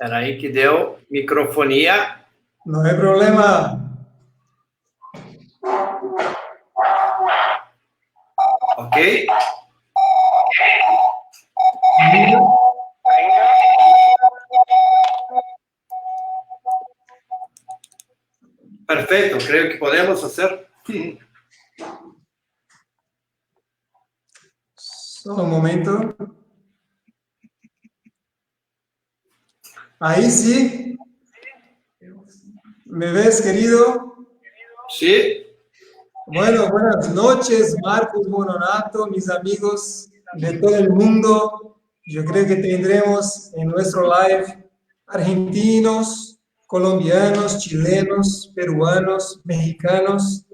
Espera aí que deu microfonia. Não é problema. Ok? Perfeito, creio que podemos fazer. Só um momento. Ahí sí. ¿Me ves, querido? Sí. Bueno, buenas noches, Marcos Bononato, mis amigos de todo el mundo. Yo creo que tendremos en nuestro live argentinos, colombianos, chilenos, peruanos, mexicanos,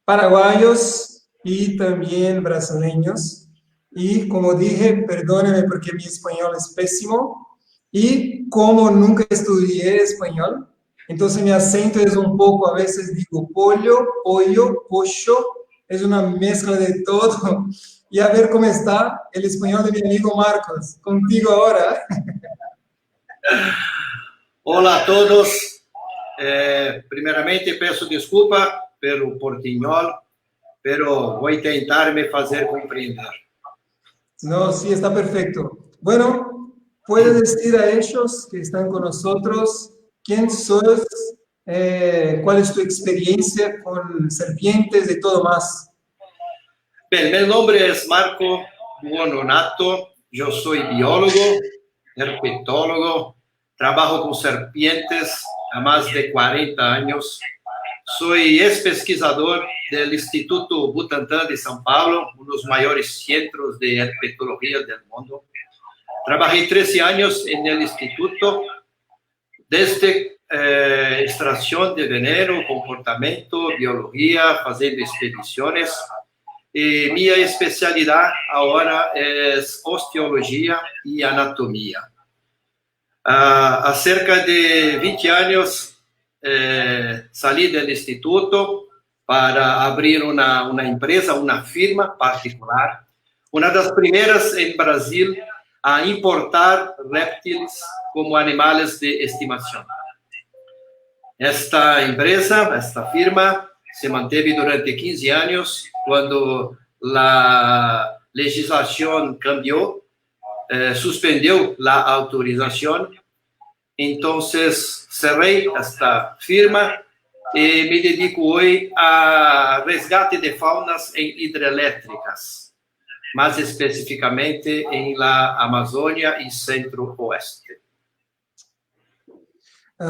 paraguayos y también brasileños. Y como dije, perdónenme porque mi español es pésimo. Y como nunca estudié español, entonces mi acento es un poco, a veces digo pollo, pollo, pollo, es una mezcla de todo. Y a ver cómo está el español de mi amigo Marcos. Contigo ahora. Olá a todos. Primeiramente, peço desculpa pelo portinhol, pero vou tentar me fazer compreender. No, sí, está perfecto. Bueno, puedes decir a ellos que están con nosotros quién sos, cuál es tu experiencia con serpientes y todo más. Bem, meu nome é Marco Buononato, eu sou biólogo, herpetólogo, trabalho com serpientes há mais de 40 anos. Sou ex-pesquisador do Instituto Butantan de São Paulo, um dos maiores centros de herpetologia do mundo. Trabalhei 13 anos no instituto, desde extração de veneno, comportamento, biologia, fazendo expedições. E minha especialidade agora é osteologia e anatomia. Há cerca de 20 anos, saí do instituto para abrir uma empresa, uma firma particular, uma das primeiras em Brasil a importar répteis como animais de estimação. Esta empresa, esta firma, se manteve durante 15 anos, quando a legislação cambiou, suspendeu a autorização. Então, cerrei esta firma e me dedico hoje a resgate de faunas em hidrelétricas, mais especificamente em la Amazônia e Centro-Oeste.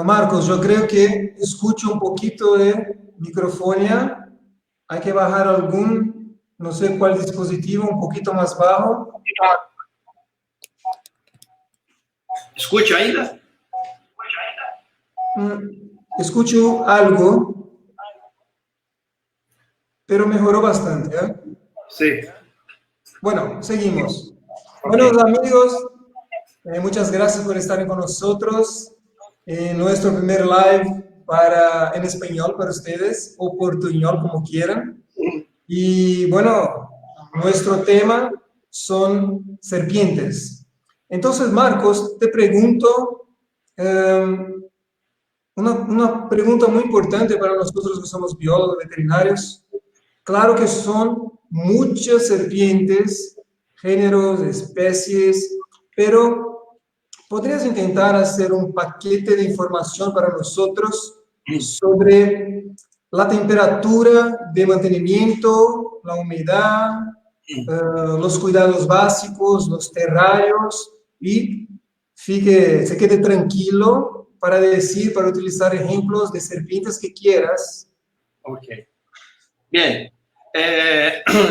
Marcos, yo creo que escucho un poquito de microfonía. Hay que bajar algún, no sé cuál dispositivo, un poquito más bajo. Escute ainda? Escucho algo, pero mejoró bastante, ¿eh? Sí. Bueno, seguimos. Bueno, amigos, muchas gracias por estar con nosotros en nuestro primer live en español para ustedes, o portuñol, como quieran. Y bueno, nuestro tema son serpientes. Entonces, Marcos, te pregunto una pregunta muy importante para nosotros que somos biólogos veterinarios. Claro que son muchas serpientes, géneros, especies, pero ¿podrías intentar hacer un paquete de información para nosotros sobre la temperatura de mantenimiento, la humedad, los cuidados básicos, los terrarios, y se quede tranquilo para utilizar ejemplos de serpientes que quieras? Ok. Bien.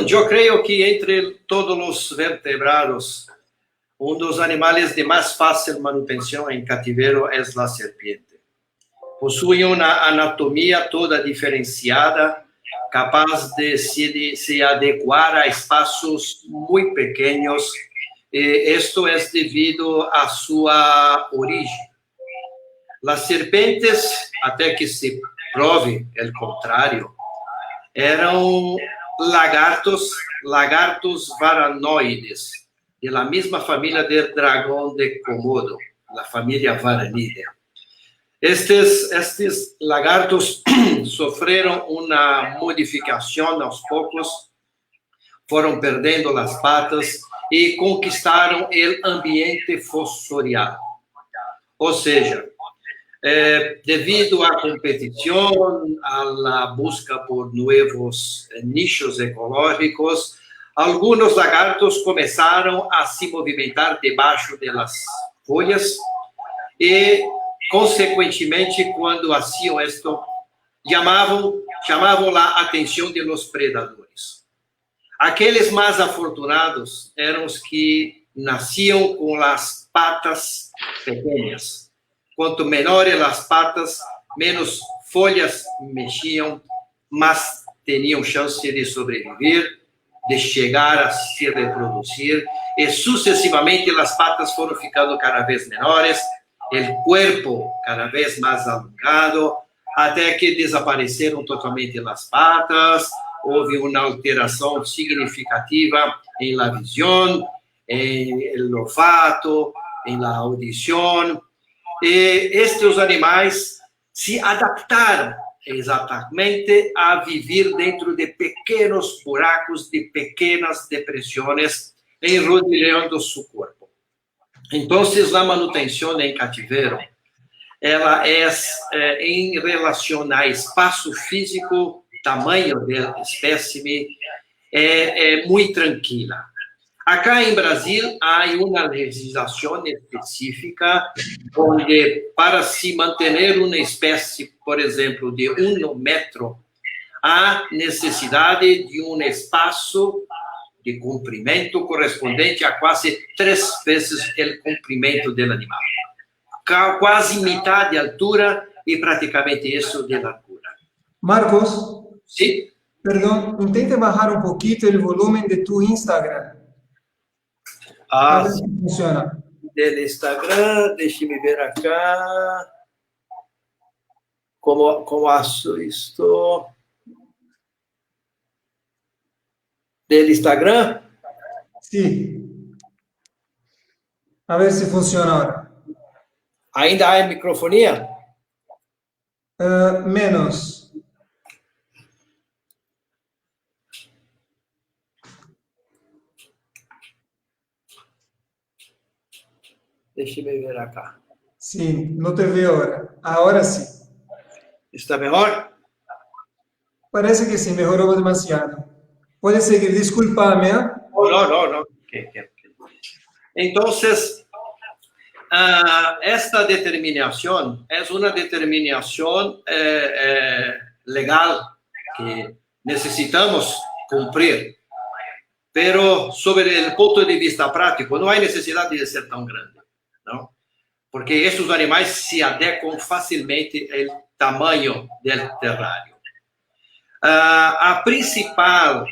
Eu creio que entre todos os vertebrados, dos animais de mais fácil manutenção em cativeiro é a serpiente. Possui uma anatomia toda diferenciada, capaz de se adequar a espaços muito pequenos. Isto é devido à sua origem. As serpentes, até que se prove o contrário, eram lagartos varanoides, de la misma família do dragão de Komodo. la familia Varanidae. Estes lagartos sofreram uma modificação aos poucos, foram perdendo as patas e conquistaram o ambiente fossorial. Ou seja, devido à competição, à busca por novos nichos ecológicos, alguns lagartos começaram a se movimentar debaixo das folhas e, consequentemente, quando faziam isto, chamavam a atenção dos predadores. Aqueles mais afortunados eram os que nasciam com as patas pequenas. Quanto menores as patas, menos folhas mexiam, mas tinham chance de sobreviver, de chegar a se reproduzir, e sucessivamente as patas foram ficando cada vez menores, o corpo cada vez mais alongado, até que desapareceram totalmente as patas, houve uma alteração significativa em la visão, em el olfato, em la audição, e estes animais se adaptaram exatamente a viver dentro de pequenos buracos, de pequenas depressões, enrodilhando seu corpo. Então, a manutenção em cativeiro, ela é em relação ao espaço físico, tamanho do espécime, é muito tranquila. Acá em Brasil, há uma legislação específica onde, para se manter uma espécie, por exemplo, de 1 metro, há necessidade de um espaço de comprimento correspondente a quase 3 vezes o comprimento do animal. Quase metade de altura e praticamente isso de largura. Marcos, Sim? perdón, intente bajar un poquito el volumen de tu Instagram. A ver si funciona. Del Instagram, deixe-me ver acá. Como faço isto? Del Instagram? Sí. A ver si funciona ahora. Ainda há microfonia? Menos. Deixe-me ver acá. Sí, no te veo ahora. Ahora sí. Está melhor? Parece que sí, mejoró demasiado. Puedes seguir, discúlpame. ¿Eh? Não. Então, esta determinação é uma determinação legal que necessitamos cumprir. Pero, sobre o ponto de vista prático, não há necessidade de ser tão grande, não? Porque estes animais se adequam facilmente ao tamanho do terrário. A principal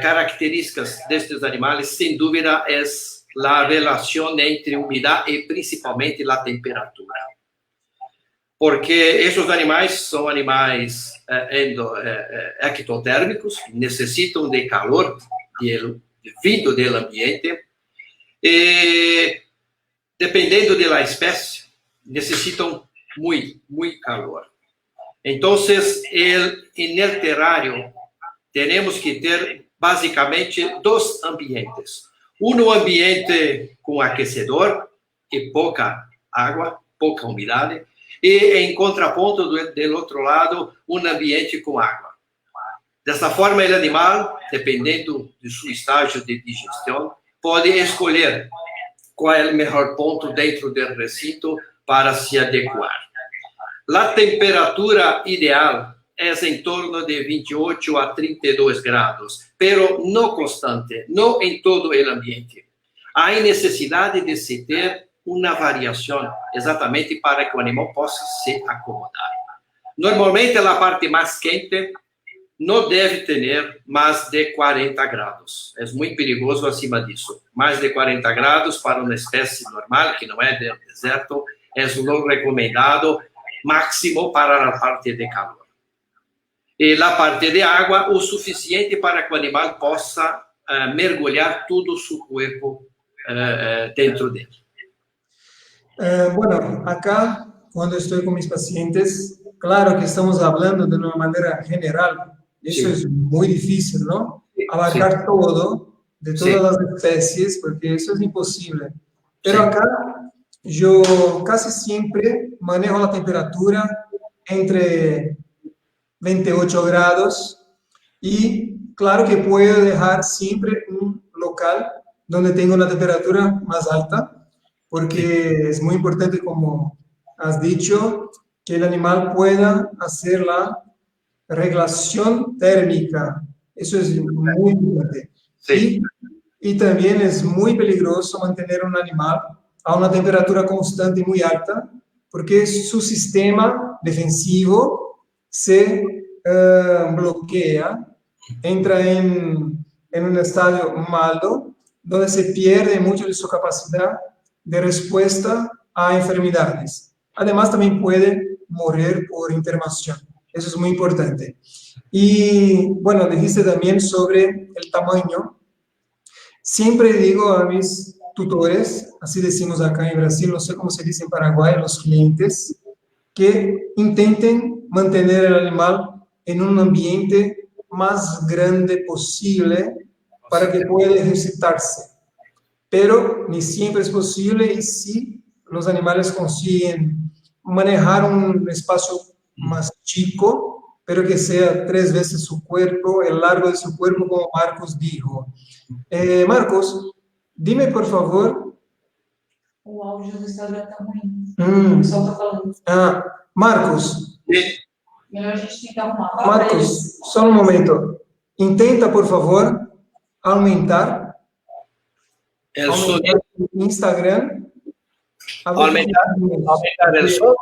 característica destes animais, sem dúvida, é a relação entre umidade e principalmente a temperatura. Porque esses animais são animais ectotérmicos, necessitam de calor vindo do ambiente, e, dependendo da espécie, necessitam muito calor. Então, no terrário, temos que ter, basicamente, 2 ambientes. Um ambiente com aquecedor e pouca água, pouca umidade, e, em contraponto, do outro lado, um ambiente com água. Dessa forma, o animal, dependendo do seu estágio de digestão, pode escolher qual é o melhor ponto dentro do recinto para se adequar. A temperatura ideal é em torno de 28 a 32 graus, pero não constante, não em todo o ambiente. Há necessidade de se ter uma variação, exatamente para que o animal possa se acomodar. Normalmente, a parte mais quente não deve ter mais de 40 graus. É muito perigoso acima disso. Mais de 40 graus para uma espécie normal, que não é do deserto, é o recomendado máximo para a parte de calor. E a parte de água, o suficiente para que o animal possa mergulhar todo o seu corpo dentro dele. Bueno, acá cuando estoy con mis pacientes, claro que estamos hablando de una manera general. Eso Sí, es muy difícil, ¿no? sí, Abarcar todo, de sí, todas las especies, porque eso es imposible. Pero sí, acá yo casi siempre manejo la temperatura entre 28 grados y claro que puedo dejar siempre un local donde tenga una temperatura más alta, sí, porque es muy importante, como has dicho, que el animal pueda hacer la regulación térmica. Eso es muy importante. sí, Y, y también es muy peligroso mantener un animal a una temperatura constante y muy alta, porque su sistema defensivo se bloquea, entra en un estadio malo, donde se pierde mucho de su capacidad de respuesta a enfermedades. Además, también puede morir por internación. Eso es muy importante. Y bueno, dijiste también sobre el tamaño. Siempre digo a mis tutores, así decimos acá en Brasil, no sé cómo se dice en Paraguay, a los clientes, que intenten mantener el animal en un ambiente más grande posible para que pueda ejercitarse. Pero ni siempre es posible y si los animales consiguen manejar un espacio más chico, pero que sea 3 veces su cuerpo, el largo de su cuerpo, como Marcos dijo. Marcos, dime por favor. O áudio do Instagram tá ruim. O pessoal tá falando. Marcos, sí. melhor a gente tentar arrumar. Marcos, só um momento. Intenta, por favor, aumentar, El aumentar sonido, o Instagram. A ver qué aumentar, aumentar el porque, son.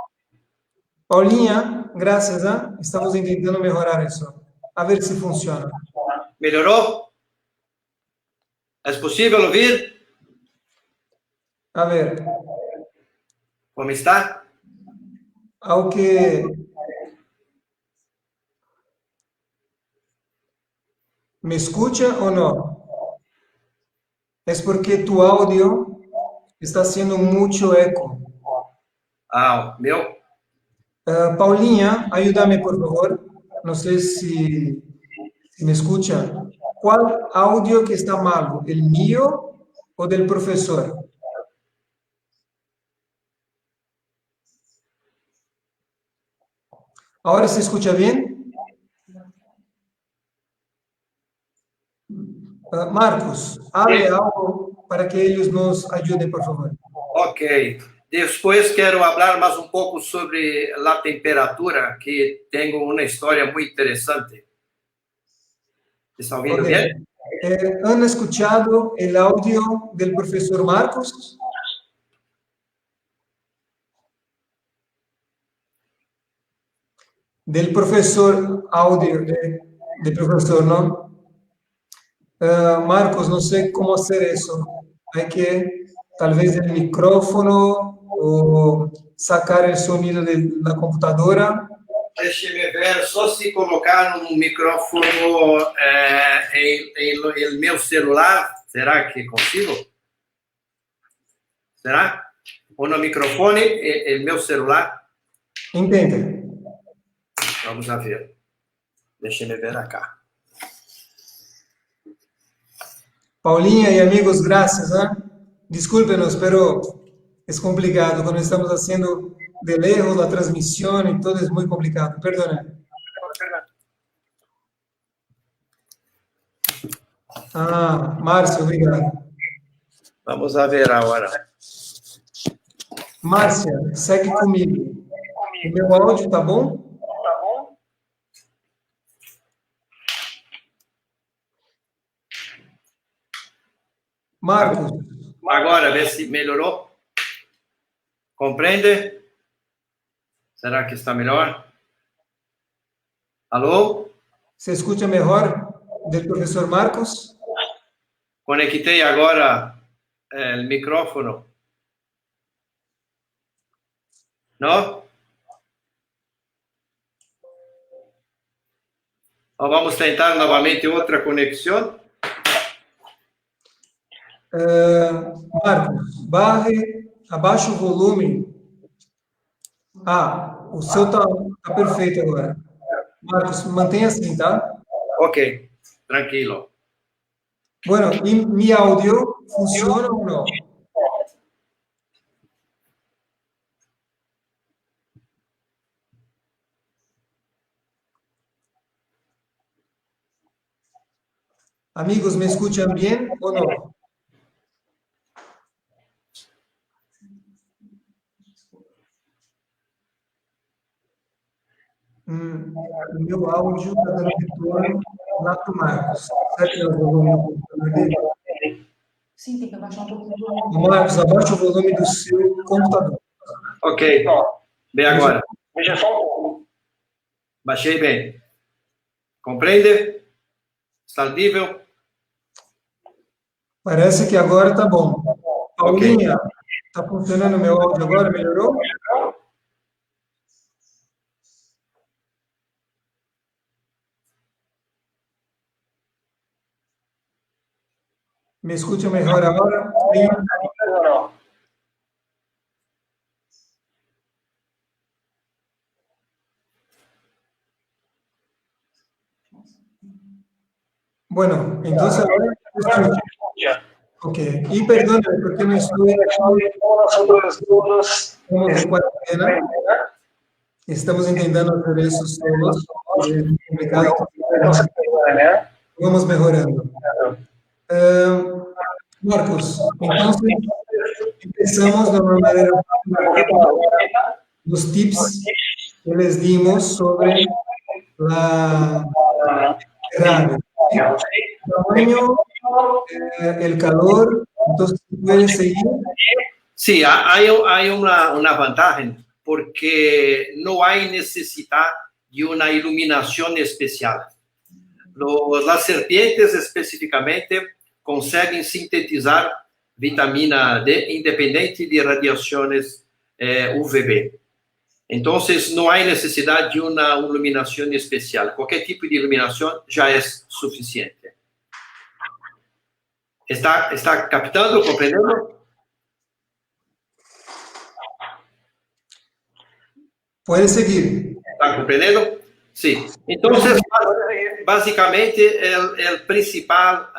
Paulinha, graças, ¿ah? Estamos intentando mejorar isso. A ver se funciona. ¿Mejoró? ¿Es posible oír? A ver, ¿Cómo está? ao que me escucha ou não? Es porque tu audio está haciendo mucho eco. Ah, meu. Paulinha, ayúdame por favor. No sé si me escucha. ¿Cuál audio que está malo? ¿El mío o del profesor? ¿Ahora se escucha bien? Marcos, hable Sí. algo para que ellos nos ayuden, por favor. Ok. Después quiero hablar más un poco sobre la temperatura, que tengo una historia muy interesante. ¿Está Ok. ouvindo bien? ¿Han escuchado el audio del profesor Marcos? Del profesor audio, del profesor, ¿no? Marcos, no sé cómo hacer eso. Hay que tal vez el micrófono o sacar el sonido de la computadora. Deixe-me ver, só se colocar no microfone em meu celular, será que consigo? Será? Ou no microfone, em meu celular? Intente. Vamos a ver. Deixe-me ver acá. Paulinha y amigos, gracias. Discúlpenos, pero es complicado. Cuando estamos haciendo de lejos la transmisión y todo es muy complicado. Perdona. Márcio, obrigado. Vamos a ver agora. Márcia, segue comigo. O meu áudio tá bom? Marcos, Agora, vê se melhorou. Compreende? Será que está melhor? Alô? ¿se escucha mejor del profesor Marcos? Conectei agora o microfone. Não? Ou vamos tentar novamente outra conexão? Marcos, baje abaixa o volume. Ah, o seu tá perfeito agora. Marcos, mantenha assim, tá? Ok, tranquilo. Bueno, ¿y mi audio funciona o no? Amigos, ¿me escuchan bien o no? O meu áudio está dando retorno lá para o Marcos. Será que é o volume do computador dele? Sim, tem que abaixar um pouquinho o Ô, volume. Marcos, abaixa o volume do seu computador. Ok, bem agora. Veja só um pouco. Baixei bem. Compreende? Está audível? Parece que agora está bom. Paulinha, está funcionando o meu áudio agora? Melhorou? Me escuta melhor agora? Sim. Não. Bueno, entonces ahora escucha. Ok. Y perdóname porque no estoy Nosotros todos como de cuarentena. Estamos intentando hacer eso solos. Es complicado. né? Vamos mejorando. Marcos, entonces empezamos de una manera los tips que les dimos sobre la radio. El tamaño, el calor, entonces puede seguir. Sí, hay una ventaja porque no hay necesidad de una iluminación especial. Las serpientes específicamente conseguem sintetizar vitamina D independente de radiações UVB. Então, não há necessidade de uma iluminação especial. Qualquer tipo de iluminação já é suficiente. Está captando, compreendendo? Puede seguir. ¿Está comprendiendo? Sí. Entonces, básicamente, el principal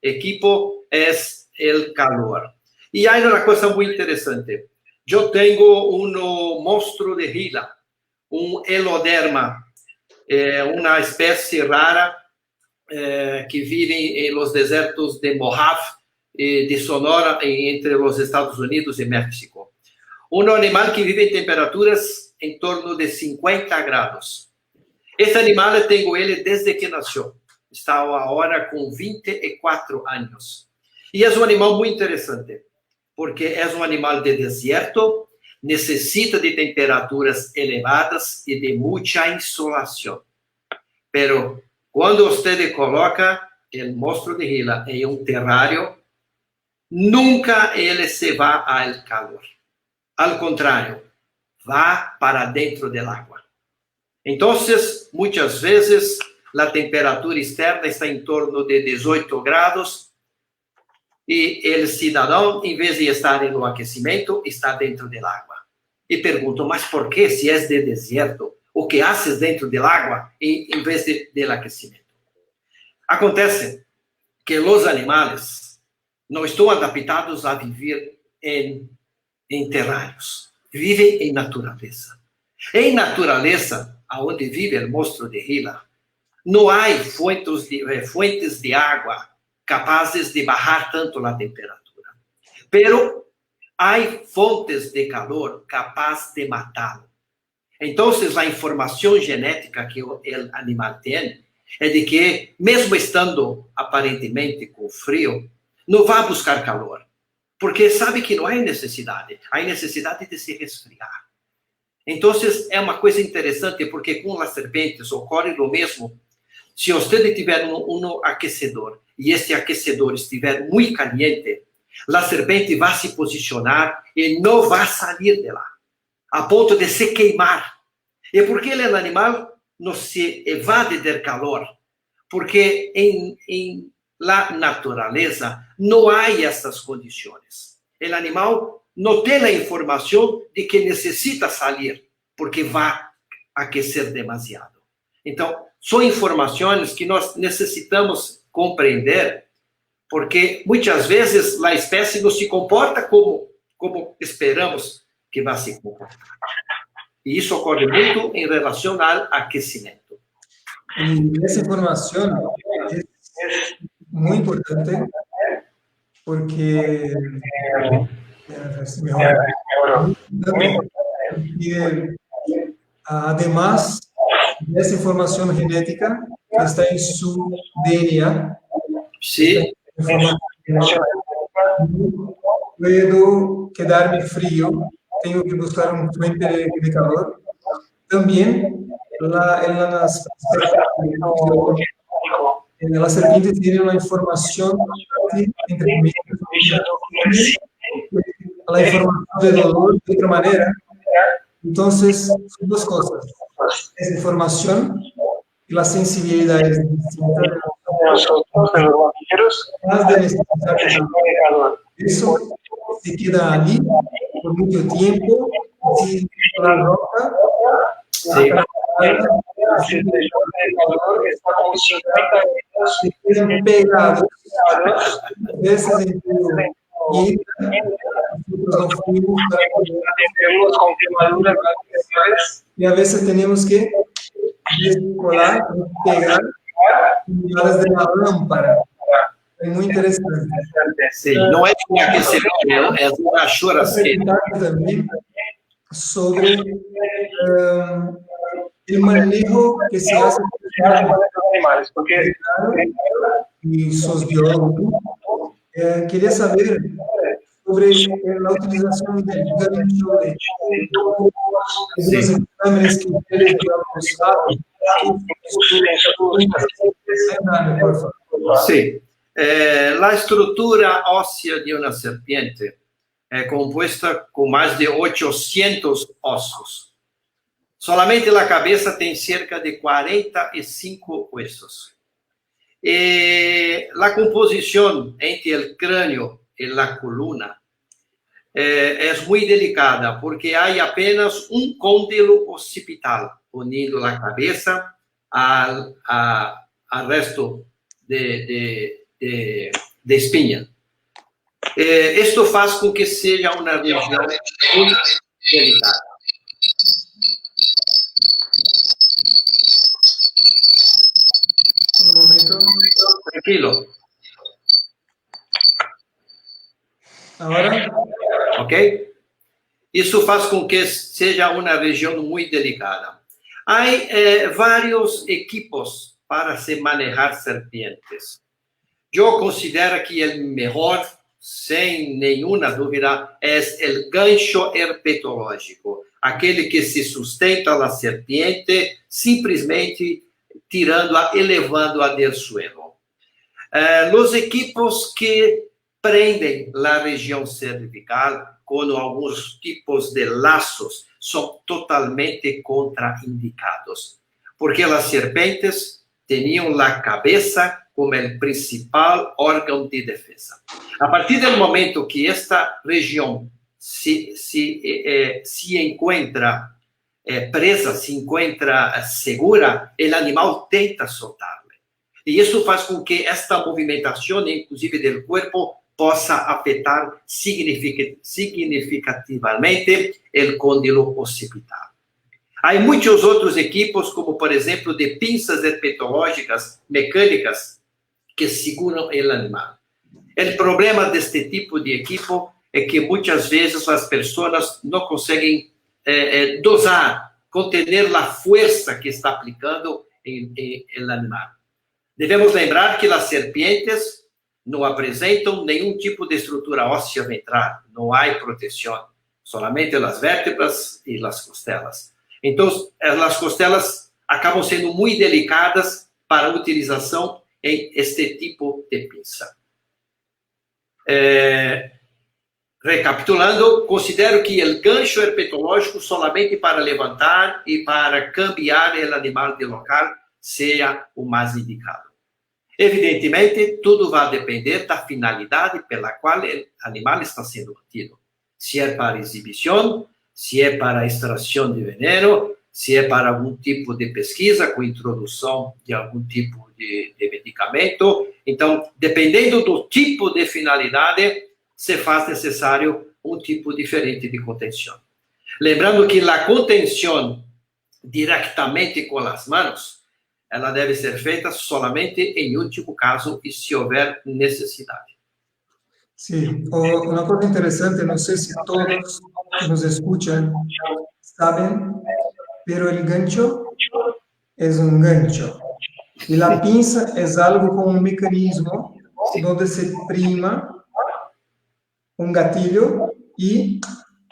equipo es el calor. Y hay una cosa muy interesante. Yo tengo un monstruo de Gila, un Eloderma, una especie rara que vive en los desiertos de Mojave, de Sonora, entre los Estados Unidos y México. Un animal que vive en temperaturas en torno de 50 grados. Este animal tengo ele desde que nació. Está ahora con 24 años. Y es un animal muy interesante, porque es un animal de desierto, necesita de temperaturas elevadas y de mucha insolación. Pero cuando usted coloca el monstruo de Gila en un terrario, nunca ele se va al calor. Al contrario, va para dentro del agua. Entonces, muchas veces, la temperatura externa está en torno de 18 grados y el ciudadano, en vez de estar en el aquecimiento, está dentro del agua. Y pregunto, ¿mas por qué si es de desierto? ¿O qué haces dentro del agua en vez del aquecimiento? Acontece que los animales no están adaptados a vivir en terrários. Vivem em natureza. Em natureza, onde vive o monstro de Gila, não há fuentes de água capazes de bajar tanto a temperatura. Pero há fontes de calor capazes de matá-lo. Então, a informação genética que o animal tem é de que, mesmo estando aparentemente com frio, não vai buscar calor. Porque sabe que não há necessidade de se resfriar. Então, é uma coisa interessante, porque com as serpentes ocorre o mesmo. Se você tiver um aquecedor, e este aquecedor estiver muito caliente, a serpente vai se posicionar e não vai sair de lá, a ponto de se queimar. E por que o animal não se evade do calor? Porque em la natureza não há essas condições. o animal não tem a informação de que necessita sair, porque vai aquecer demasiado. Então, são informações que nós necessitamos compreender, porque muitas vezes a espécie não se comporta como esperamos que vai se comportar. E isso ocorre muito em relação ao aquecimento. Y esa información es muy importante porque es mejor. Porque, además de esa información genética que está en su DNA, Sí, puedo quedarme frío, tengo que buscar un fuente de calor. También las serpientes tienen una información, entre comillas, la información de dolor de otra manera. Entonces, son dos cosas. Esa información y la sensibilidad es distinta. Nosotros, de los mamíferos, Más de necesitar calor. eso se queda allí por mucho tiempo, y la roca, sí. El calor está con 50 grados se quedan pegados, a veces y nosotros no fuimos para poder, tenemos con quemaduras y a veces tenemos que descolar, pegar unidades de la lámpara. Es muy interesante. Sí, no es un aquecimiento, es una churrasquera. También sobre el manejo que se hace animales, porque y sos biólogos. Quería saber sobre la utilización del gancho de los exámenes que ustedes han usado. Por favor. Sí. La estructura ósea de una serpiente es compuesta con más de 800 ossos. Solamente la cabeza tiene cerca de 45 huesos. La composición entre el cráneo y la columna es muy delicada porque hay apenas un cóndilo occipital uniendo la cabeza al resto de espinha. Esto hace com que seja uma região muito delicada. Un momento. Tranquilo. Ahora, Ok? Isso faz com que seja uma região muito delicada. Há vários equipos para se manejar serpientes. Eu considero que o melhor, sem nenhuma dúvida, é o gancho herpetológico, aquele que se sustenta a serpiente simplesmente tirando-a, elevando-a do suelo. Os equipos que prendem a região cervical com alguns tipos de laços são totalmente contraindicados, porque as serpentes tinham a cabeça como o principal órgão de defesa. A partir do momento que esta região se encontra presa, se encontra segura, o animal tenta soltar. E isso faz com que esta movimentação, inclusive do corpo, possa afetar significativamente o côndilo occipital. Há muitos outros equipos, como, por exemplo, de pinças herpetológicas mecânicas que seguram o animal. O problema deste tipo de equipo é que muitas vezes as pessoas não conseguem dosar, conter a força que está aplicando no animal. Devemos lembrar que as serpientes não apresentam nenhum tipo de estrutura óssea ventral, não há proteção, somente as vértebras e as costelas. Então, as costelas acabam sendo muito delicadas para a utilização em este tipo de pinça. Recapitulando, considero que o gancho herpetológico somente para levantar e para cambiar o animal de local seja o mais indicado. Evidentemente, tudo vai depender da finalidade pela qual o animal está sendo mantido. Se é para exibição, se é para extração de veneno, se é para algum tipo de pesquisa com introdução de algum tipo de medicamento. Então, dependendo do tipo de finalidade, se faz necessário um tipo diferente de contenção. Lembrando que a contenção diretamente com as mãos, ela deve ser feita solamente em último caso e se houver necessidade. Sí, una cosa interesante, no sé si todos que nos escuchan saben, pero el gancho es un gancho. Y la pinza es algo como un mecanismo donde se prima un gatillo y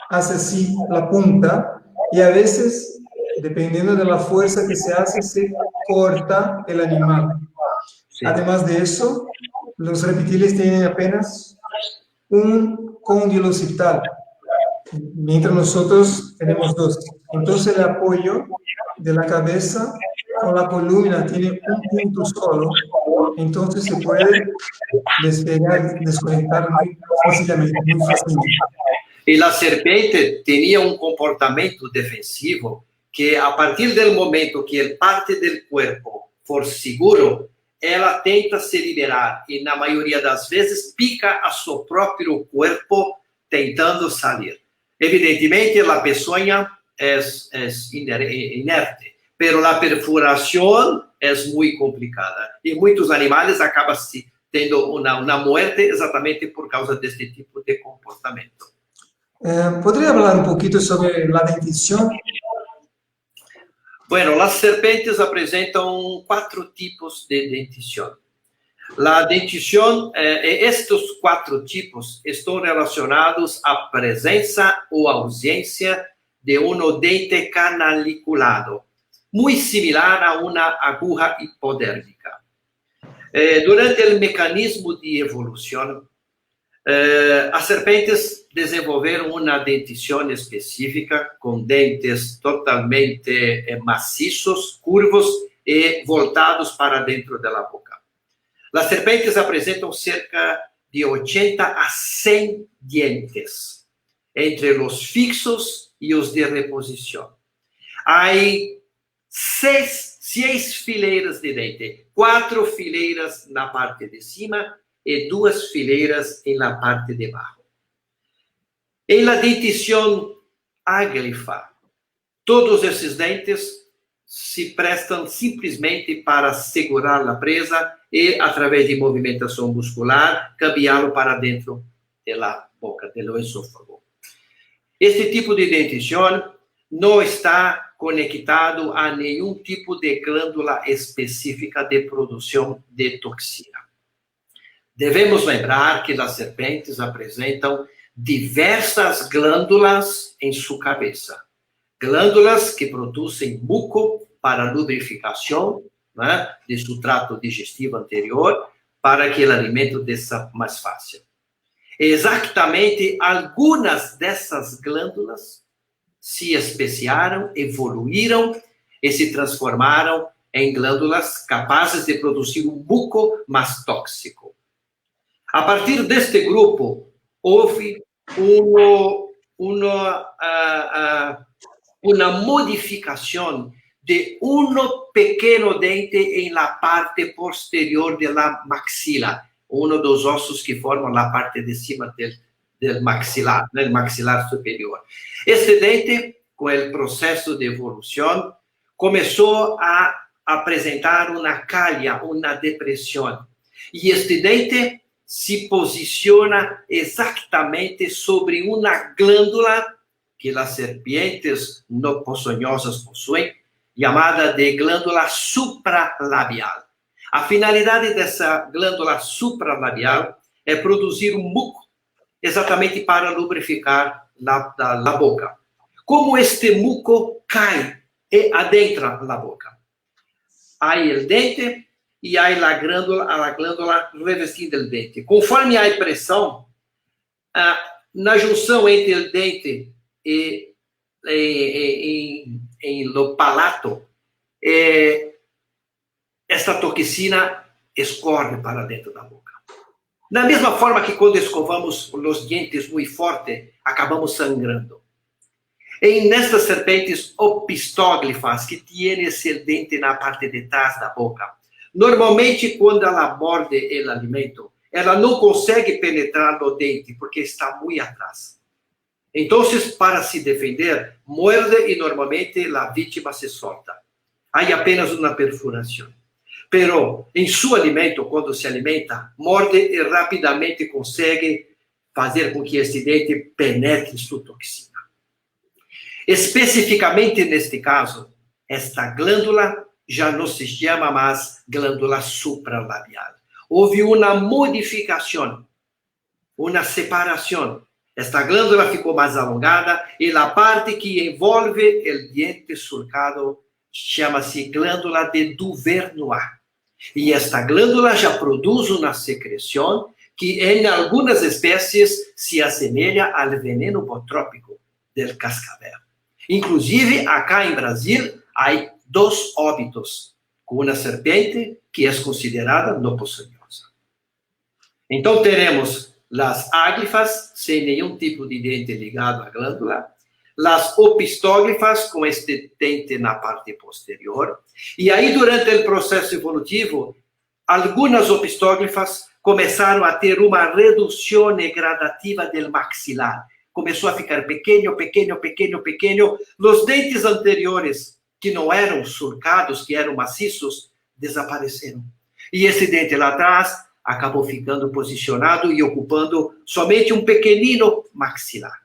hace así la punta. Y a veces, dependiendo de la fuerza que se hace, se corta el animal. Sí. Además de eso, los reptiles tienen apenas un cóndilo occipital, mientras nosotros tenemos dos. Entonces el apoyo de la cabeza con la columna tiene un punto solo, entonces se puede despegar, desconectar muy fácilmente, muy fácilmente. E a serpente tinha um comportamento defensivo que, a partir do momento que a parte do corpo for seguro, ela tenta se liberar e, na maioria das vezes, pica a seu próprio corpo tentando sair. Evidentemente, a peçonha é inerte, mas a perfuração é muito complicada. E muitos animais acabam tendo uma morte exatamente por causa deste tipo de comportamento. ¿Podría hablar un poquito sobre la dentición? Bueno, as serpentes apresentam 4 tipos de dentição. A dentição, estes 4 tipos estão relacionados à presença ou ausência de um dente canaliculado, muito similar a uma aguja hipodérmica. Durante o mecanismo de evolução, as serpentes desenvolveram uma dentição específica com dentes totalmente maciços, curvos e voltados para dentro da boca. As serpentes apresentam cerca de 80 a 100 dientes, entre os fixos e os de reposição. Há 6 fileiras de dente, 4 fileiras na parte de cima e 2 fileiras na parte de baixo. Em la dentição áglifa, todos esses dentes se prestam simplesmente para segurar a presa e, através de movimentação muscular, cambiá-lo para dentro da boca, do esôfago. Este tipo de dentição não está conectado a nenhum tipo de glândula específica de produção de toxina. Devemos lembrar que as serpentes apresentam diversas glândulas em sua cabeça. Glândulas que produzem muco para lubrificação, né, de seu trato digestivo anterior, para que o alimento desça mais fácil. Exatamente algumas dessas glândulas se especiaram, evoluíram e se transformaram em glândulas capazes de produzir um muco mais tóxico. A partir deste grupo, houve uma modificação de pequeno dente em la parte posterior da maxila, dos ossos que formam a parte de cima do maxilar, né, maxilar superior. Este dente, com o processo de evolução, começou a apresentar uma calha, uma depressão. E este dente se posiciona exatamente sobre uma glândula que as serpientes não peçonhosas possuem, chamada de glândula supralabial. A finalidade dessa glândula supralabial é produzir um muco exatamente para lubrificar a boca. Como este muco cai e adentra a boca? Há o dente e há a glândula revestida do dente. Conforme há pressão, na junção entre o dente e o palato, esta toxina escorre para dentro da boca. Da mesma forma que quando escovamos os dientes muito forte, acabamos sangrando. E nestas serpentes opistóglifas, que têm esse dente na parte de trás da boca, normalmente quando ela morde o alimento, ela não consegue penetrar no dente, porque está muito atrás. Então, para se defender, muerde e normalmente a vítima se solta. Há apenas uma perfuração. Pero, em seu alimento, quando se alimenta, morde e rapidamente consegue fazer com que esse dente penetre sua toxina. Especificamente neste caso, esta glândula já não se chama mais glândula supralabial. Houve uma modificação, uma separação. Esta glândula ficou mais alongada e a parte que envolve o diente surcado chama-se glândula de Duvernois. E esta glândula já produz uma secreção que em algumas espécies se assemelha ao veneno botrópico do cascavel. Inclusive, acá em Brasil, há 2 óbitos com uma serpente que é considerada no poçonhosa. Então, teremos as áglifas, sem nenhum tipo de dente ligado à glândula, as opistóglifas, com este dente na parte posterior, e aí, durante o processo evolutivo, algumas opistóglifas começaram a ter uma redução gradativa do maxilar. Começou a ficar pequeno. Os dentes anteriores, que não eram surcados, que eram maciços, desapareceram. E esse dente lá atrás acabou ficando posicionado e ocupando somente um pequenino maxilar.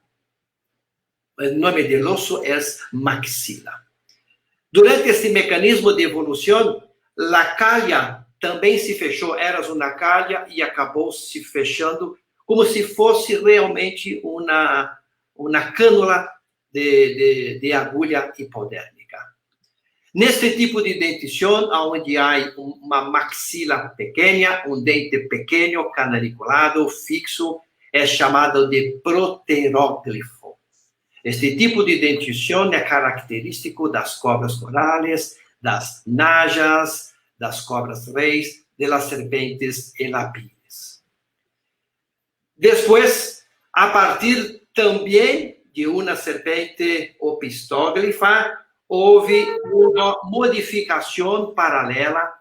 O nome do osso é maxila. Durante este mecanismo de evolução, a calha também se fechou. Era uma calha e acabou se fechando como se fosse realmente uma cânula de agulha hipodérmica. Neste tipo de dentição, onde há uma maxila pequena, um dente pequeno, canaliculado, fixo, é chamado de proteróglifo. Este tipo de dentição é característico das cobras corais, das najas, das cobras reis, das serpentes e lapines. Depois, a partir também de uma serpente opistóglifa, houve uma modificação paralela,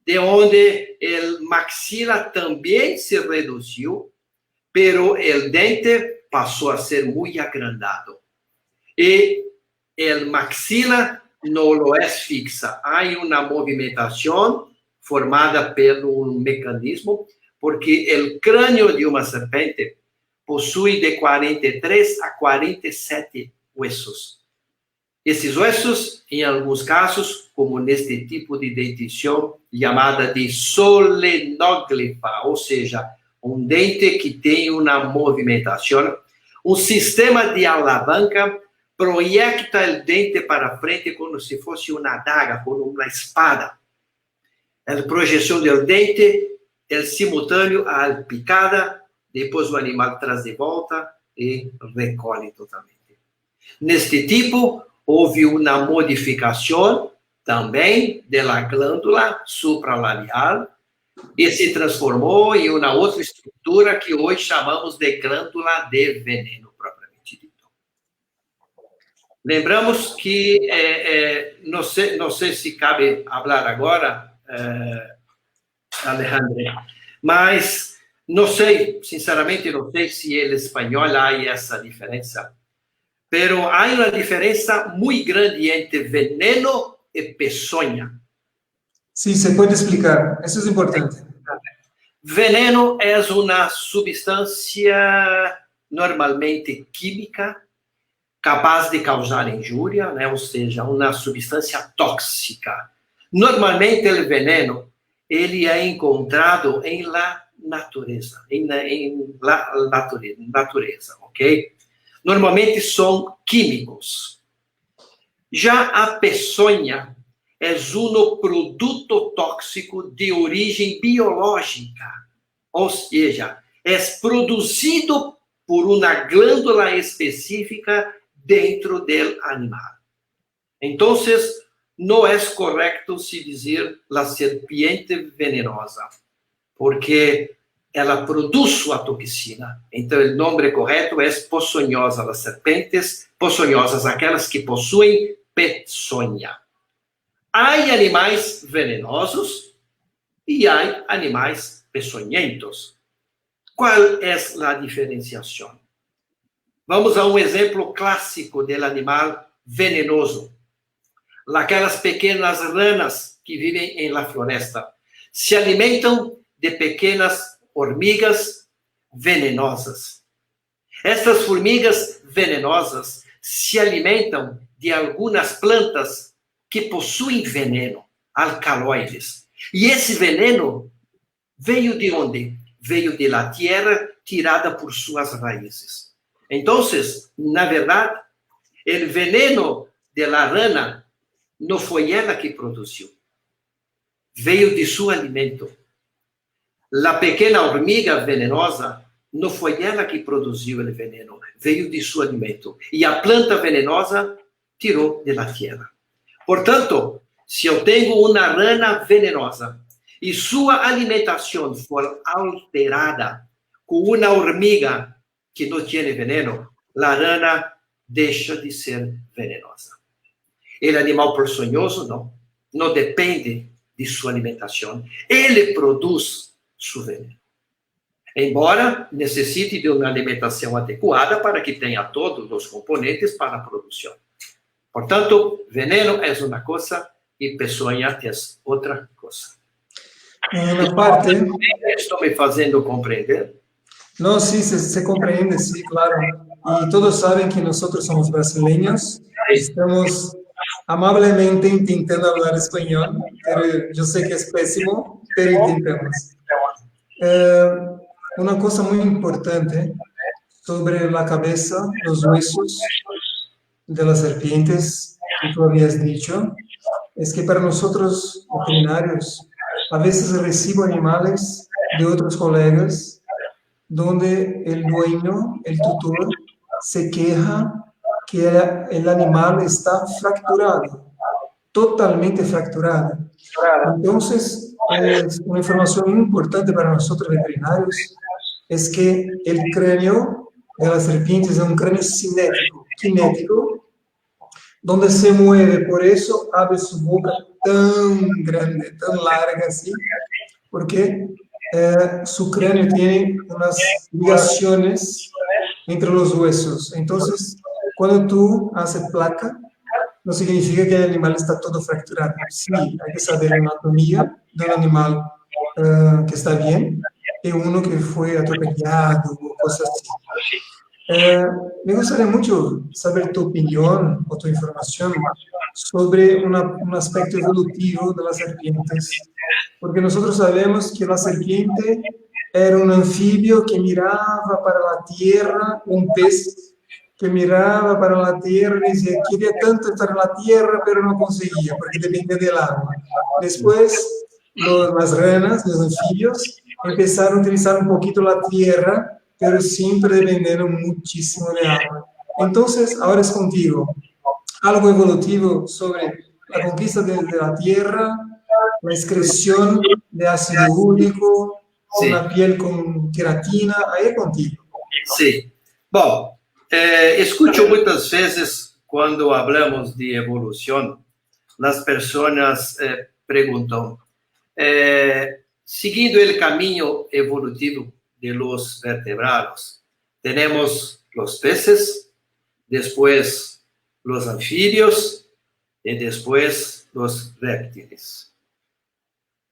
de onde o maxila também se reduziu, pero o dente passou a ser muito agrandado. E o maxila não lo é fixa. Há uma movimentação formada por um mecanismo, porque o crânio de uma serpente possui de 43 a 47 huesos. Esses ossos, em alguns casos, como neste tipo de dentição, chamada de solenóglifa, ou seja, um dente que tem uma movimentação, um sistema de alavanca proyecta o dente para frente como se fosse uma adaga, como uma espada. A projeção do dente é simultâneo à picada, depois o animal traz de volta e recolhe totalmente. Neste tipo, houve uma modificação também da glândula supralabial e se transformou em uma outra estrutura que hoje chamamos de glândula de veneno, propriamente dito. Lembramos que, não sei se cabe falar agora, Alejandro, mas não sei, sinceramente, não sei se em espanhol há essa diferença. Pero há uma diferença muito grande entre veneno e peçonha. Sí, se puede explicar. Eso es importante. Veneno é uma substância normalmente química capaz de causar injúria, né? Ou seja, uma substância tóxica. Normalmente o veneno ele é encontrado em la natureza, natureza, ok? Normalmente são químicos. Já a peçonha é um produto tóxico de origem biológica, ou seja, é produzido por uma glândula específica dentro do animal. Então, no es correcto se decir la serpiente venenosa, porque ela produz a toxina. Então, o nome correto é ponzoñosa, as serpentes ponzoñosas, aquelas que possuem peçonha. Há animais venenosos e há animais peçonhentos. Qual é a diferenciação? Vamos a um exemplo clássico do animal venenoso. Aquelas pequenas ranas que vivem em la floresta se alimentam de pequenas formigas venenosas. Estas formigas venenosas se alimentam de algumas plantas que possuem veneno, alcaloides. E esse veneno veio de onde? Veio de la tierra tirada por suas raízes. Então, na verdade, o veneno de la rana não foi ela que produziu. Veio de seu alimento. A pequena hormiga venenosa não foi ela que produziu o veneno, veio de seu alimento. E a planta venenosa tirou da terra. Portanto, se eu tenho uma rana venenosa e sua alimentação for alterada com uma hormiga que não tem veneno, a rana deixa de ser venenosa. O animal ponzoñoso não depende de sua alimentação. Ele produz seu veneno. Embora necessite de uma alimentação adequada para que tenha todos os componentes para a produção. Portanto, veneno é uma coisa e peçonha é outra coisa. Una parte, Estou me fazendo compreender? no, sí, se comprende, sí, claro. Y todos saben que nosotros somos brasileños, estamos amablemente intentando hablar español, pero yo sé que es pésimo, pero intentamos. Una cosa muy importante sobre la cabeza, los huesos de las serpientes, que tú habías dicho, es que para nosotros veterinarios, a veces recibo animales de otros colegas donde el dueño, el tutor, se queja que el animal está fracturado, totalmente fracturado. Entonces, una información muy importante para nosotros veterinarios es que el cráneo de las serpientes es un cráneo cinético, donde se mueve, por eso abre su boca tan grande, tan larga así, porque su cráneo tiene unas ligaciones entre los huesos. Entonces, cuando tú haces placa, no significa que el animal está todo fracturado. Sí, hay que saber la anatomía de un animal que está bien y uno que fue atropellado o cosas así. Me gustaría mucho saber tu opinión o tu información sobre un aspecto evolutivo de las serpientes, porque nosotros sabemos que la serpiente era un anfibio que miraba para la tierra, un pez que miraba para la tierra y decía, quería tanto estar en la tierra, pero no conseguía, porque dependía del agua. Después, las ranas, los anfibios, empezaron a utilizar un poquito la tierra, pero siempre dependiendo muchísimo de agua. Entonces, ahora es contigo. Algo evolutivo sobre la conquista de la tierra, la excreción de ácido úrico, Sí. una piel con queratina, ahí es contigo. Sim. Bom, escuto muitas vezes quando hablamos de evolução, as pessoas perguntam, seguindo o caminho evolutivo de los vertebrados, temos os peces, depois os anfibios e depois os réptiles.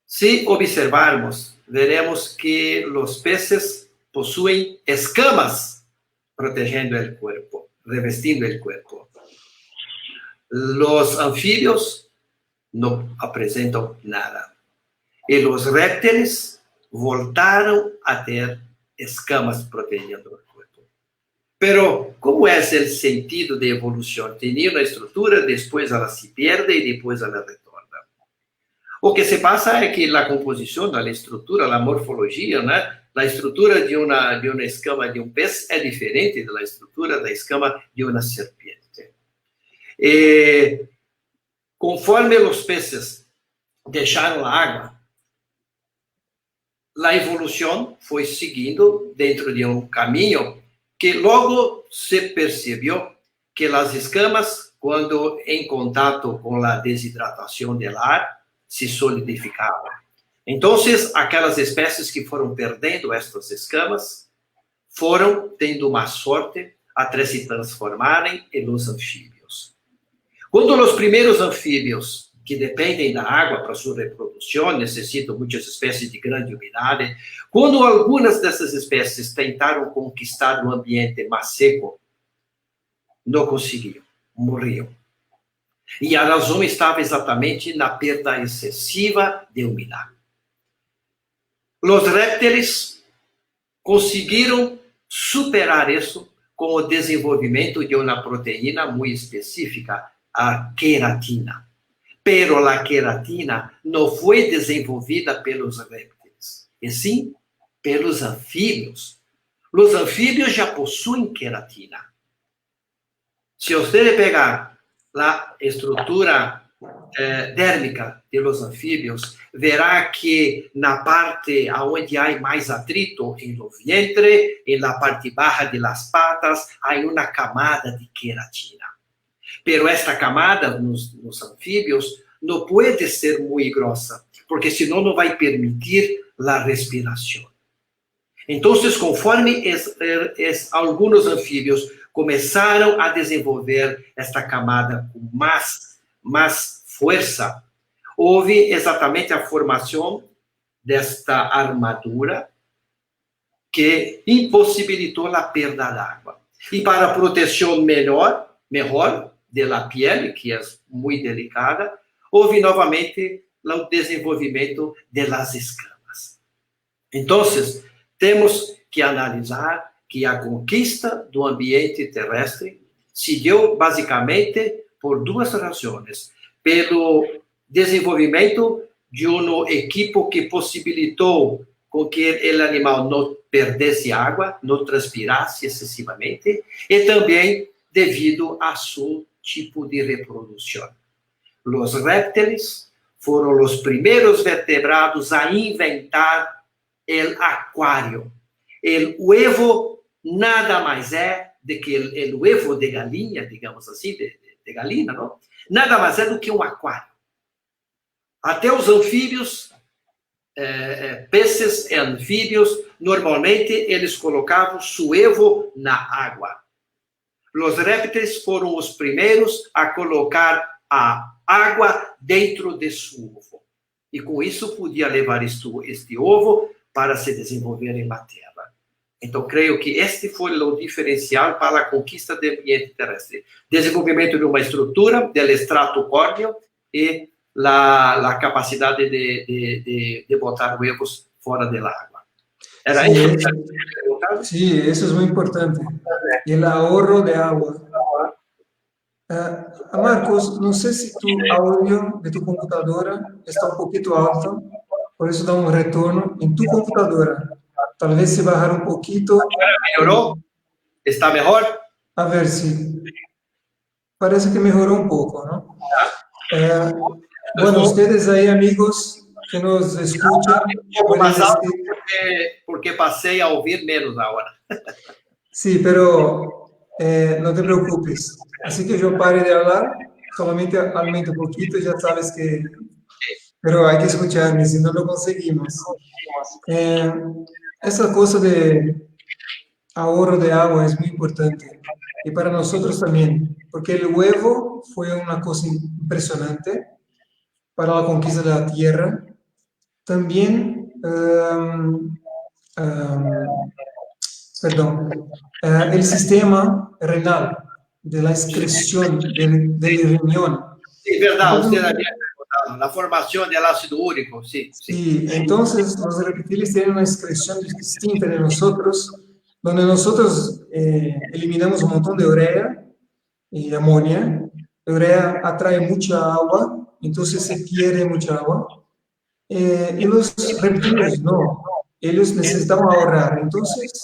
Se observarmos, veremos que os peces possuem escamas protegendo o corpo, revestindo o corpo. Os anfibios não apresentam nada. E os réptiles voltaram a ter escamas protegendo o corpo. Pero, como é o sentido de evolução? Tinha uma estrutura, depois ela se perde e depois ela retorna. O que se passa é que a composição, a estrutura, a morfologia, né? A estrutura de uma escama de um pez é diferente da estrutura da escama de uma serpiente. conforme os peces deixaram a água, a evolução foi seguindo dentro de um caminho que logo se percebeu que as escamas, quando em contato com a desidratação do ar, se solidificavam. Então, aquelas espécies que foram perdendo estas escamas foram tendo uma sorte até se transformarem em os anfíbios. Quando os primeiros anfíbios, que dependem da água para sua reprodução, necessitam muitas espécies de grande umidade, quando algumas dessas espécies tentaram conquistar um ambiente mais seco, não conseguiam, morriam. E a razão estava exatamente na perda excessiva de umidade. Os répteis conseguiram superar isso com o desenvolvimento de uma proteína muito específica, a queratina. Pero a queratina não foi desenvolvida pelos répteis, e sim pelos anfíbios. Os anfíbios já possuem queratina. Se você pegar a estrutura dérmica dos anfíbios, verá que na parte onde há mais atrito, no vientre, na parte baixa das patas, há uma camada de queratina. Pero esta camada nos anfíbios não pode ser muito grossa, porque senão não vai permitir a respiração. Então, conforme alguns anfíbios começaram a desenvolver esta camada com mais força, houve exatamente a formação desta armadura que impossibilitou a perda d'água. E para proteção melhor da pele, que é muito delicada, houve novamente o desenvolvimento das escamas. Então, temos que analisar que a conquista do ambiente terrestre se deu basicamente por duas razões. Pelo desenvolvimento de um equipo que possibilitou com que o animal não perdesse água, não transpirasse excessivamente, e também devido a seu tipo de reprodução. Os répteis foram os primeiros vertebrados a inventar o aquário. O huevo nada mais é do que o huevo de galinha, digamos assim, de galinha, não? Nada mais é do que um aquário. Até os anfíbios, peces e anfíbios, normalmente eles colocavam seu huevo na água. Os répteis foram os primeiros a colocar a água dentro de seu ovo. E com isso podia levar este ovo para se desenvolver em la terra. Então, creio que este foi o diferencial para a conquista do ambiente terrestre. Desenvolvimento de uma estrutura, do extrato córneo e a capacidade de botar huevos fora da água. Era isso? Sí, eso es muy importante. Y el ahorro de agua. Marcos, no sé si tu audio de tu computadora está un poquito alto, por eso da un retorno. En tu computadora, tal vez se bajar un poquito. ¿Mejoró? ¿Está mejor? A ver si. Parece que mejoró un poco, ¿no? Bueno, ustedes ahí, amigos que nos escuchan, pueden decir... porque pasé a oír menos ahora. Sí, pero no te preocupes. Así que yo pare de hablar, solamente aumente un poquito, ya sabes que... Pero hay que escucharme, si no lo conseguimos. Esa cosa de ahorro de agua es muy importante. Y para nosotros también, porque el huevo fue una cosa impresionante para la conquista de la tierra. También, el sistema renal, de la excreción del riñón. Sí, verdad, usted había preguntado, la formación del ácido úrico, sí. Sí, entonces los reptiles tienen una excreción distinta de nosotros, donde nosotros eliminamos un montón de urea y amonia. La urea atrae mucha agua, entonces se pierde mucha agua. Y los reptiles no, ellos necesitaban ahorrar, entonces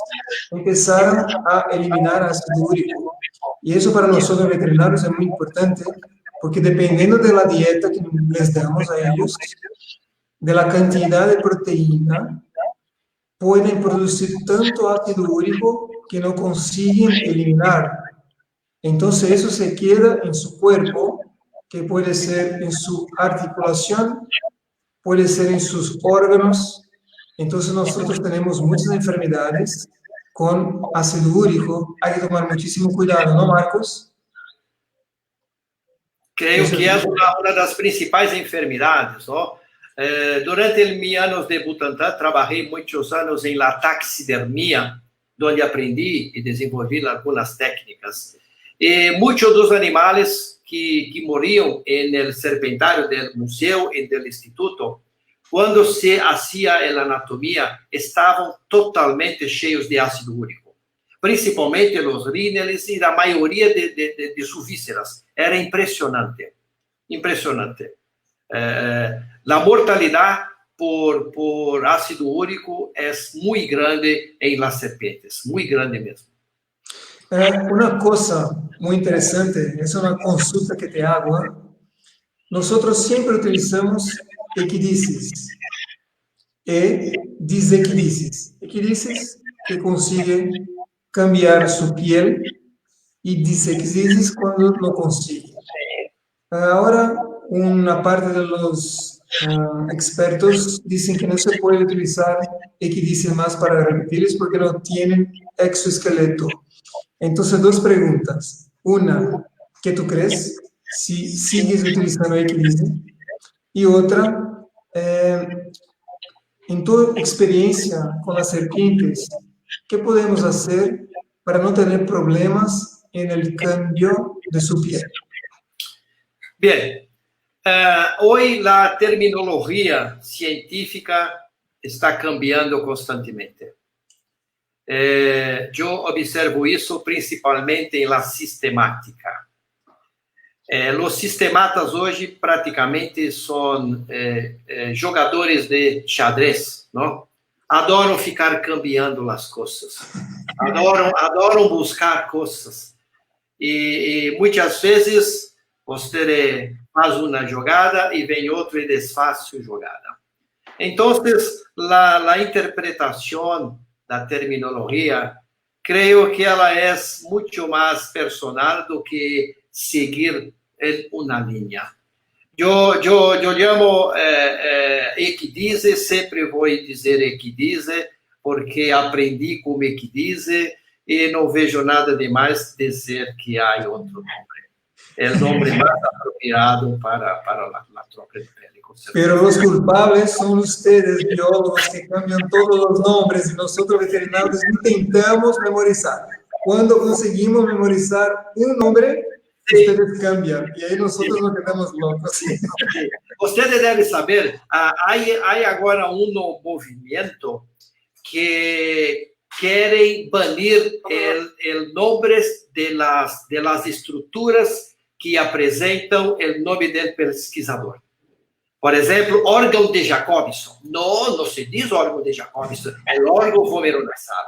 empezaron a eliminar ácido úrico. Y eso para nosotros veterinarios es muy importante, porque dependiendo de la dieta que les damos a ellos, de la cantidad de proteína, pueden producir tanto ácido úrico que no consiguen eliminar. Entonces eso se queda en su cuerpo, que puede ser en su articulación, puede ser en sus órganos. Entonces nosotros tenemos muchas enfermedades con ácido úrico. Hay que tomar muchísimo cuidado, ¿no, Marcos? Creio que é uma das principais enfermidades, não? Durante meus anos de Butantan, trabalhei muitos anos em la taxidermia, onde aprendi e desenvolvi algumas técnicas. E muitos dos animais que morriam no serpentário do museu e do instituto, quando se fazia a anatomia, estavam totalmente cheios de ácido úrico. Principalmente os ríneles e a maioria de suas vísceras. Era impressionante, impressionante. A mortalidade por ácido úrico é muito grande em las serpentes, muito grande mesmo. Una cosa muy interesante, es una consulta que te hago. Nosotros siempre utilizamos equidices y disequidices. Equidices que consigue cambiar su piel y disequidices cuando lo consigue. Ahora, una parte de los expertos dicen que no se puede utilizar equidices más para reptiles porque no tienen exoesqueleto. Entonces, dos preguntas. Una, ¿qué tú crees? Si sigues utilizando equidice. Y otra, en tu experiencia con las serpientes, ¿qué podemos hacer para no tener problemas en el cambio de su piel? Bien, hoy la terminología científica está cambiando constantemente. Eu observo isso principalmente na sistemática. Os sistematas hoje praticamente são jogadores de xadrez, não? Adoram ficar cambiando as coisas, adoram buscar coisas e muitas vezes você faz uma jogada e vem outra e desfaz a jogada. Então, a interpretação da terminologia, creio que ela é muito mais personal do que seguir uma linha. Eu chamo equidize, sempre vou dizer equidize, porque aprendi como equidize e não vejo nada demais dizer que há outro nome. É o nome mais apropriado para a troca de pele. Pero los culpables son ustedes, biólogos, que cambian todos los nombres y nosotros veterinarios intentamos memorizar. Cuando conseguimos memorizar un nombre, ustedes cambian y ahí nosotros nos quedamos locos. Ustedes deben saber, hay agora un movimiento que quiere banir el nombre de las estructuras que apresentam o nome do pesquisador. Por exemplo, órgão de Jacobson. Não se diz órgão de Jacobson, é órgão vomeronasal.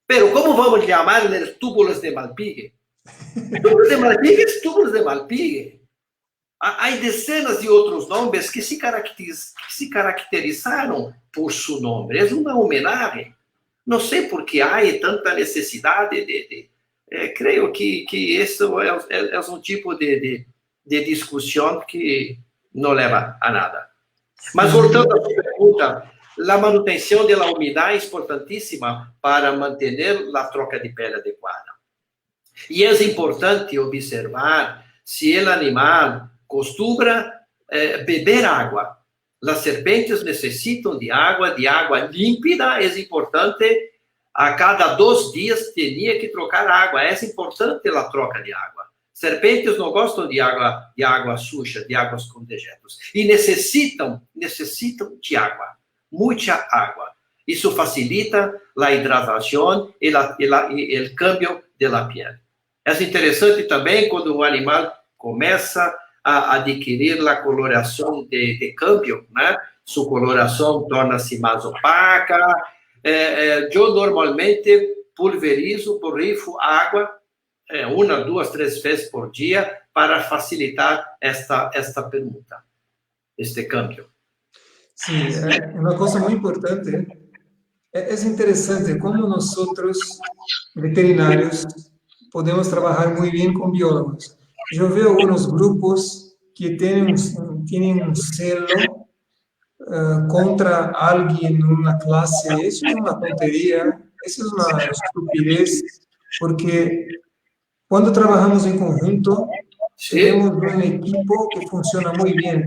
Pero como vamos chamar os túbulos de Malpighi? Túbulos de Malpighi são túbulos de Malpighi. Há dezenas de outros nomes que se caracterizaram por seu nome. É uma homenagem. Não sei por que há tanta necessidade creio que isso é um tipo de discussão que não leva a nada. Mas voltando à sua pergunta, a manutenção da umidade é importantíssima para manter a troca de pele adequada. E é importante observar se o animal costuma beber água. As serpentes necessitam de água límpida, é importante. A cada 2 dias teria que trocar água. É importante a troca de água. Serpentes não gostam de água suja, de águas com dejetos. E necessitam de água, muita água. Isso facilita a hidratação e o câmbio da pele. É interessante também quando o animal começa a adquirir a coloração de câmbio, né? Sua coloração torna-se mais opaca. Eu normalmente pulverizo, borrifo água uma, duas, três vezes por dia para facilitar esta permuta, este câmbio. Sí, una cosa muy importante. Es interesante cómo nosotros, veterinarios, podemos trabajar muy bien con biólogos. Yo veo algunos grupos que tienen un celo contra alguien en una clase. Eso es una tontería, eso es una estupidez, porque cuando trabajamos en conjunto, Sí, tenemos un equipo que funciona muy bien.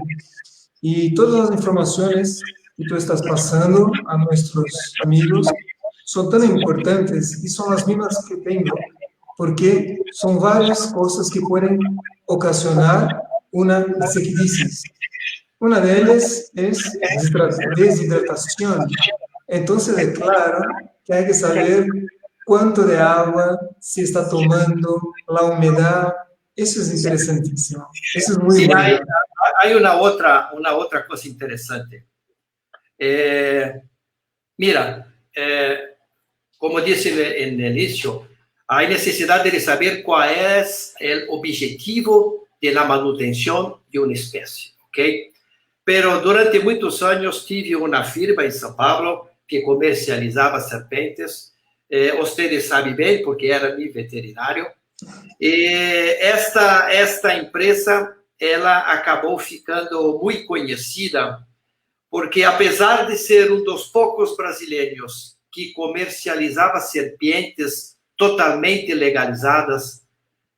Y todas las informaciones que tú estás pasando a nuestros amigos son tan importantes y son las mismas que tengo, porque son varias cosas que pueden ocasionar una psiquidisis. Una de ellas es deshidratación. Entonces, es claro que hay que saber cuánto de agua se está tomando, la humedad. Eso es interesantísimo. Eso es muy sí, bueno. hay una otra cosa interesante. Mira, como dije en el inicio, hay necesidad de saber cuál es el objetivo de la manutención de una especie, ¿ok? Pero durante muchos años tive una firma en São Paulo que comercializaba serpentes. Ustedes saben bien porque era mi veterinario. Esta empresa, ela acabou ficando muito conhecida porque, apesar de ser dos poucos brasileiros que comercializava serpentes totalmente legalizadas,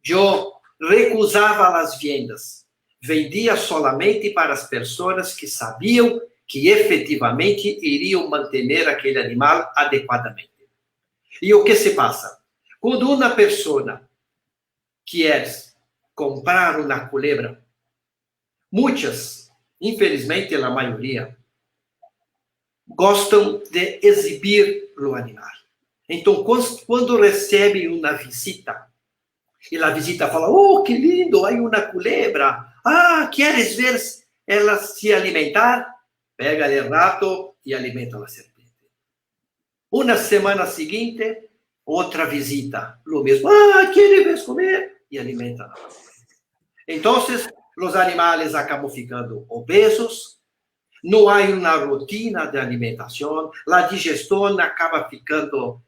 eu recusava as vendas. Vendia solamente para as pessoas que sabiam que efetivamente iriam manter aquele animal adequadamente. E o que se passa? Quando uma pessoa quieres comprar uma culebra, muitas, infelizmente a maioria, gostam de exibir o animal. Então, quando recebem uma visita, e a visita fala, oh, que lindo, há uma culebra, ah, queres ver ela se alimentar? Pega o rato e alimenta a serpente. Uma semana seguinte, outra visita, o mesmo, ah, queres comer? E alimenta. Então, os animais acabam ficando obesos, não há uma rotina de alimentação, a digestão acaba ficando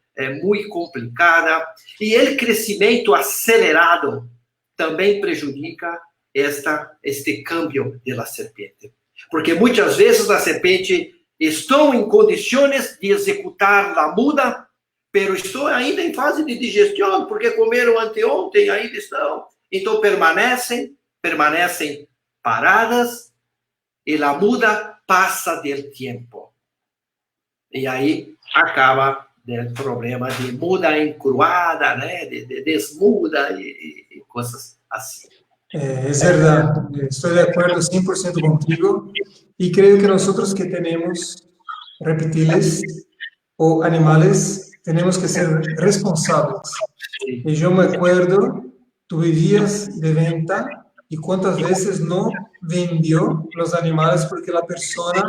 muito complicada e o crescimento acelerado também prejudica este câmbio da serpente. Porque muitas vezes a serpente estão em condições de executar a muda, pero estou ainda em fase de digestão, porque comeram anteontem, ainda estão. Então, permanecem paradas e a muda passa do tempo. E aí acaba o problema de muda encruada, né? de desmuda e coisas assim. Es verdad, estoy de acuerdo 100% contigo y creo que nosotros que tenemos reptiles o animales tenemos que ser responsables. Y yo me acuerdo, tú vivías de venta y cuántas veces no vendió los animales porque la persona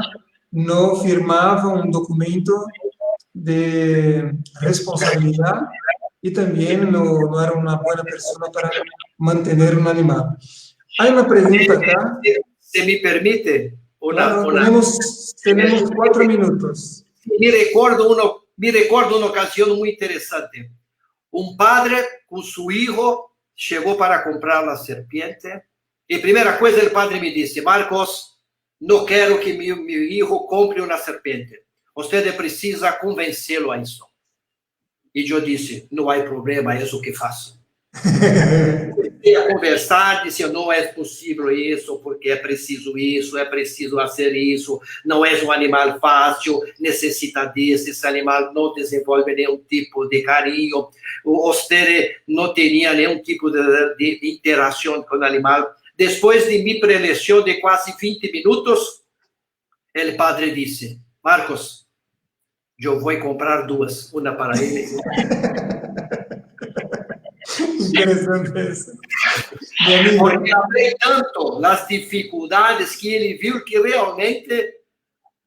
no firmaba un documento de responsabilidad y también no era una buena persona para mantener un animal. Hay una pregunta acá. Se me permite, Claro, tenemos 4 minutos. Me recordo uma ocasião muito interessante. Padre com seu filho chegou para comprar a serpiente e primeira coisa o padre me disse, Marcos, não quero que meu filho compre uma serpente. Você precisa convencê-lo a isso. E eu disse, não há problema, é isso que faço. A conversar, disse, não é possível isso, porque é preciso fazer isso, não é um animal fácil, necessita disso, esse animal não desenvolve nenhum tipo de carinho, você não teria nenhum tipo de interação com o animal. Depois de minha preleção de quase 20 minutos, o padre disse, Marcos, eu vou comprar duas, uma para ele e Interesante eso. Porque hablé tanto as dificuldades que ele viu que realmente,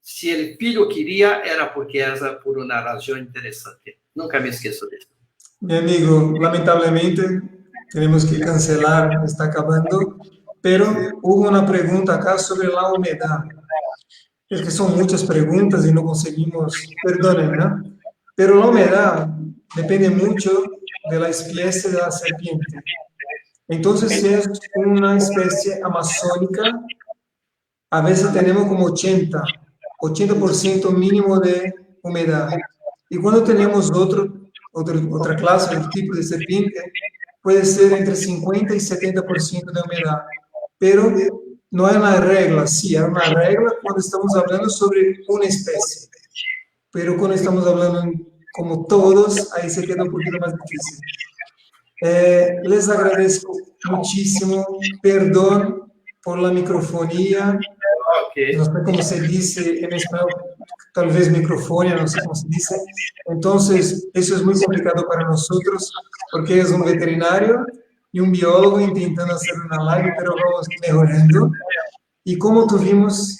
se o filho queria, era porque era por uma razão interessante. Nunca me esqueço disso. Mi amigo, lamentablemente tenemos que cancelar, está acabando, pero hubo una pregunta acá sobre la humedad. Es que son muchas preguntas y no conseguimos, perdonen, ¿no? Pero la humedad depende mucho de la especie de la serpiente. Entonces, si es una especie amazónica, a veces tenemos como 80% mínimo de humedad. Y cuando tenemos otra clase, otro tipo de serpiente, puede ser entre 50 y 70% de humedad. Pero no hay una regla, sí, hay una regla cuando estamos hablando sobre una especie. Pero cuando estamos hablando como todos, ahí se queda un poquito más difícil. Les agradezco muchísimo, perdón por la microfonía, no sé cómo se dice en español, tal vez microfonía, no sé cómo se dice. Entonces, eso es muy complicado para nosotros, porque es un veterinario y un biólogo intentando hacer una live, pero vamos mejorando. Y como tuvimos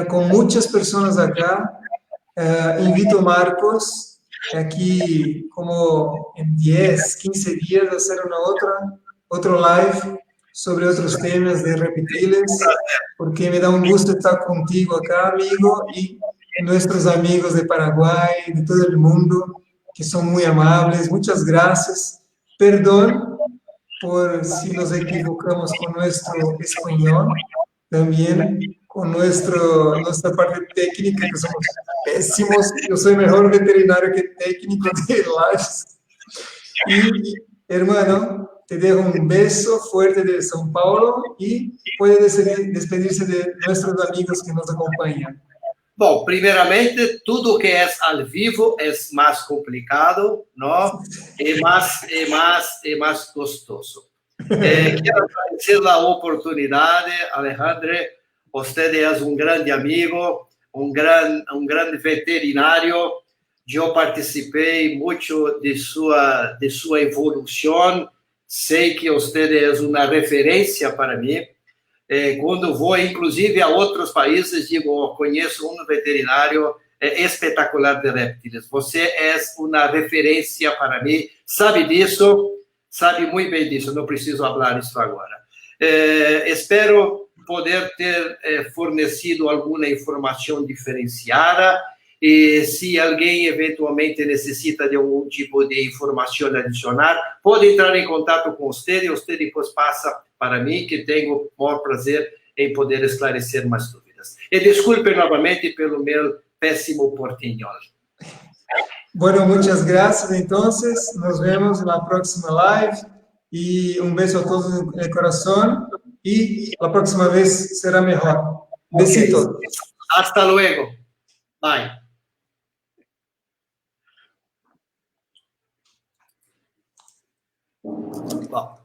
con muchas personas acá, invito a Marcos aquí como en 10, 15 días a hacer otro live sobre otros temas de reptiles, porque me da un gusto estar contigo acá, amigo, y nuestros amigos de Paraguay, de todo el mundo, que son muy amables. Muchas gracias. Perdón por si nos equivocamos con nuestro español, también con nuestra parte técnica, que somos pésimos. Yo soy mejor veterinario que técnico de lives. Y, hermano, te dejo un beso fuerte de São Paulo y puede despedirse de nuestros amigos que nos acompañan. Bom, primeiramente, tudo que é ao vivo é mais complicado, não? É mais gostoso. Quero agradecer a oportunidade, Alejandro. Você é um grande amigo, um grande veterinário. Eu participei muito de sua evolução. Sei que você é uma referência para mim. Quando vou, inclusive, a outros países, digo, conheço um veterinário espetacular de répteis. Você é uma referência para mim, sabe disso, sabe muito bem disso, não preciso falar isso agora. Espero poder ter fornecido alguma informação diferenciada e se alguém eventualmente necessita de algum tipo de informação adicional, pode entrar em contato com você e você depois passa para mim, que tenho o maior prazer em poder esclarecer mais dúvidas. E desculpe novamente pelo meu péssimo portuñol. Bueno, muchas gracias. Entonces, nos vemos en la próxima live y un beso a todos en el corazón y la próxima vez será mejor. Besitos. Okay. Hasta luego. Bye. Bom.